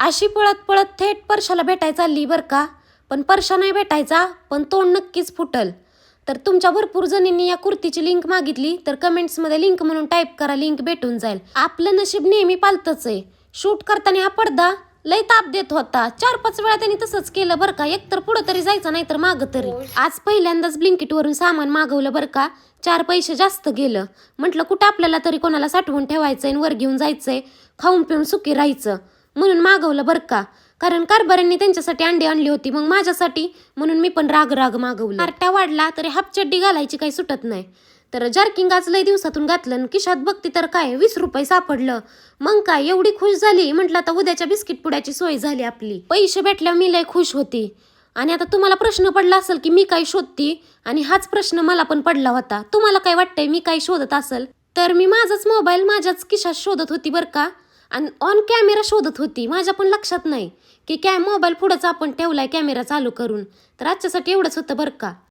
अशी पळत पळत थेट परशाला भेटायला चालली बरं का. पण परशा नाही भेटायचा, पण तोंड नक्कीच फुटल. तर तुमच्या भरपूर जणींनी या कुर्तीची लिंक मागितली तर कमेंट्समध्ये लिंक म्हणून टाईप करा, लिंक भेटून जाईल. आपलं नशीब नेहमी पालतच आहे. शूट करताना हा पडदा लय ताप देत होता. 4-5 वेळा त्यांनी तसंच केलं बरं का. एक तर पुढं तरी जायचं नाही तर मागं तरी. आज पहिल्यांदाच ब्लिंकिटवरून सामान मागवलं बरं का. 4 पैसे जास्त गेलं. म्हटलं कुठं आपल्याला तरी कोणाला साठवून ठेवायचंय आणि वर घेऊन जायचंय, खाऊन पिऊन सुखी राहायचं म्हणून मागवलं बरं का. कारण कारभाऱ्यांनी त्यांच्यासाठी अंडी आणली होती, मग माझ्यासाठी म्हणून मी पण राग राग मागवलं. पार्ट्या वाढला तरी हापचड्डी घालायची काही सुटत नाही. तर जर्किंग आज लय दिवसातून घातलं, खिशात बघती तर काय 20 रुपये सापडलं. मग काय एवढी खुश झाली, म्हटलं आता उद्याच्या बिस्किट पुड्याची सोय झाली आपली. पैसे भेटल्यावर मी लय खुश होती. आणि आता तुम्हाला प्रश्न पडला असेल की मी काय शोधती, आणि हाच प्रश्न मला पण पडला होता. तुम्हाला काय वाटतंय मी काय शोधत असेल? तर मी माझाच मोबाईल माझ्याच खिशात शोधत होती बरं का. आणि ऑन कॅमेरा शोधत होती. माझ्या पण लक्षात नाही की मोबाईल पुढंच आपण ठेवलाय कॅमेरा चालू करून. तर आजच्यासाठी एवढंच होतं बरं का.